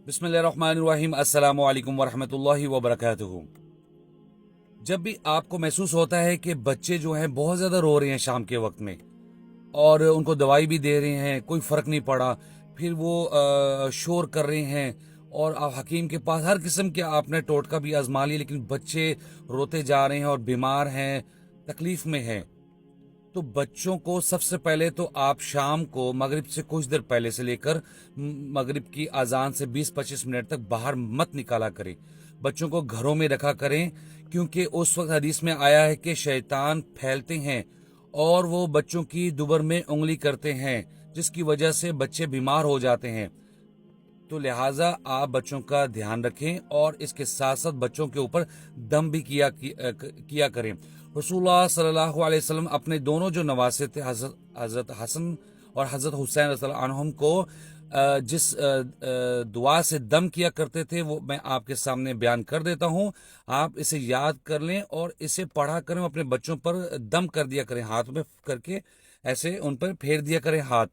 بسم اللہ الرحمن الرحیم، السلام علیکم ورحمۃ اللہ وبرکاتہ۔ جب بھی آپ کو محسوس ہوتا ہے کہ بچے جو ہیں بہت زیادہ رو رہے ہیں شام کے وقت میں اور ان کو دوائی بھی دے رہے ہیں، کوئی فرق نہیں پڑا، پھر وہ شور کر رہے ہیں اور آپ حکیم کے پاس ہر قسم کے آپ نے ٹوٹکا بھی آزما لیا لیکن بچے روتے جا رہے ہیں اور بیمار ہیں، تکلیف میں ہیں، تو بچوں کو سب سے پہلے تو آپ شام کو مغرب سے کچھ دیر پہلے سے لے کر مغرب کی اذان سے 20-25 منٹ تک باہر مت نکالا کریں، بچوں کو گھروں میں رکھا کریں، کیونکہ اس وقت حدیث میں آیا ہے کہ شیطان پھیلتے ہیں اور وہ بچوں کی دوبر میں انگلی کرتے ہیں جس کی وجہ سے بچے بیمار ہو جاتے ہیں۔ تو لہٰذا آپ بچوں کا دھیان رکھیں اور اس کے ساتھ ساتھ بچوں کے اوپر دم بھی کیا کریں۔ رسول اللہ صلی اللہ علیہ وسلم اپنے دونوں جو نواسے تھے، حضرت حسن اور حضرت حسین رضی اللہ عنہم کو جس دعا سے دم کیا کرتے تھے وہ میں آپ کے سامنے بیان کر دیتا ہوں، آپ اسے یاد کر لیں اور اسے پڑھا کریں، اپنے بچوں پر دم کر دیا کریں، ہاتھ میں کر کے ایسے ان پر پھیر دیا کریں ہاتھ،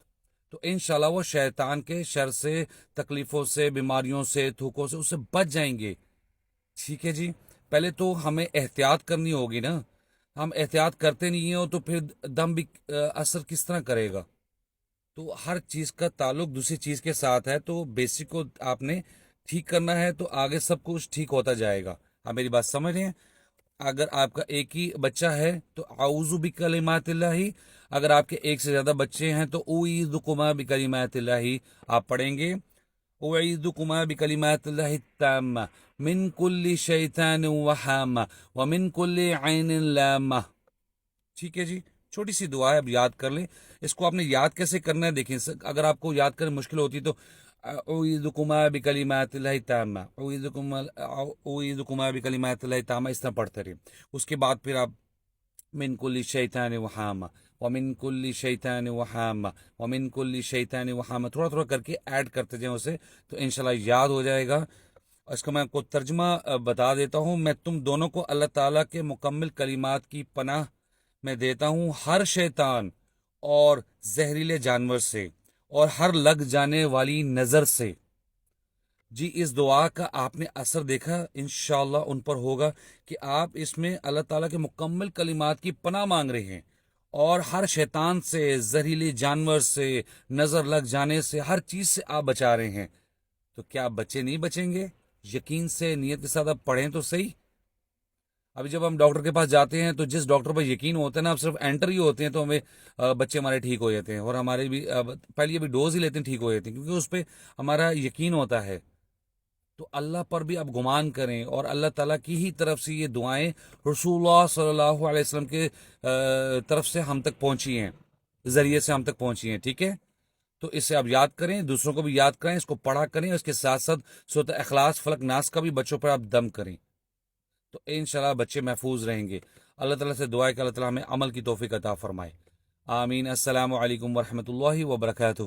تو انشاءاللہ وہ شیطان کے شر سے، تکلیفوں سے، بیماریوں سے، تھوکوں سے، اس سے بچ جائیں گے۔ ٹھیک ہے جی، پہلے تو ہمیں احتیاط کرنی ہوگی نا، ہم احتیاط کرتے نہیں ہیں تو پھر دم بھی اثر کس طرح کرے گا؟ تو ہر چیز کا تعلق دوسری چیز کے ساتھ ہے، تو بیسک کو آپ نے ٹھیک کرنا ہے تو آگے سب کچھ ٹھیک ہوتا جائے گا۔ آپ میری بات سمجھ رہے ہیں؟ اگر آپ کا ایک ہی بچہ ہے تو اعوذ بکلمات اللہ، اگر آپ کے ایک سے زیادہ بچے ہیں تو اعیذکما بکلمات اللہ آپ پڑھیں گے، اعیذکما بکلمات اللہ التامہ من کل شیطان وہامہ ومن کل عین لامہ۔ ٹھیک ہے جی، چھوٹی سی دعا ہے، اب یاد کر لیں۔ اس کو آپ نے یاد کیسے کرنا ہے دیکھیں، اگر آپ کو یاد کرنے مشکل ہوتی تو اعوذکما بکلمات اللہ التامہ، اعوذکما بکلمات اللہ التامہ اس طرح پڑھتے رہیں۔ اس کے بعد پھر آپ من کل شیطان وہامہ ومن کل شیطان وہامہ ومن کل شیطان وہامہ تھوڑا تھوڑا کر کے ایڈ کرتے جائیں اسے، تو انشاءاللہ یاد ہو جائے گا۔ اس کا میں آپ کو ترجمہ بتا دیتا ہوں، میں تم دونوں کو اللہ تعالیٰ کے مکمل کلمات کی پناہ میں دیتا ہوں، ہر شیطان اور زہریلے جانور سے اور ہر لگ جانے والی نظر سے۔ جی اس دعا کا آپ نے اثر دیکھا انشاءاللہ ان پر ہوگا کہ آپ اس میں اللہ تعالیٰ کے مکمل کلمات کی پناہ مانگ رہے ہیں اور ہر شیطان سے، زہریلے جانور سے، نظر لگ جانے سے، ہر چیز سے آپ بچا رہے ہیں۔ تو کیا بچے نہیں بچیں گے؟ یقین سے، نیت کے ساتھ آپ پڑھیں تو صحیح۔ ابھی جب ہم ڈاکٹر کے پاس جاتے ہیں تو جس ڈاکٹر پر یقین ہوتا ہے نا، اب صرف انٹر ہی ہوتے ہیں تو ہمیں بچے ہمارے ٹھیک ہو جاتے ہیں، اور ہمارے بھی پہلی ابھی ڈوز ہی لیتے ہیں ٹھیک ہو جاتے ہیں، کیونکہ اس پہ ہمارا یقین ہوتا ہے۔ تو اللہ پر بھی آپ گمان کریں، اور اللہ تعالیٰ کی ہی طرف سے یہ دعائیں رسول اللہ صلی اللہ علیہ وسلم کے طرف سے ہم تک پہنچی ہیں، ذریعے سے ہم تک پہنچی ہیں، ٹھیک ہے؟ تو اسے آپ یاد کریں، دوسروں کو بھی یاد کریں، اس کو پڑھا کریں، اس کے ساتھ ساتھ سورۃ اخلاص، فلق، ناس کا بھی بچوں پر آپ دم کریں، تو انشاءاللہ بچے محفوظ رہیں گے۔ اللہ تعالیٰ سے دعا ہے کہ اللہ تعالیٰ ہمیں عمل کی توفیق عطا فرمائے۔ آمین۔ السلام علیکم ورحمۃ اللہ وبرکاتہ۔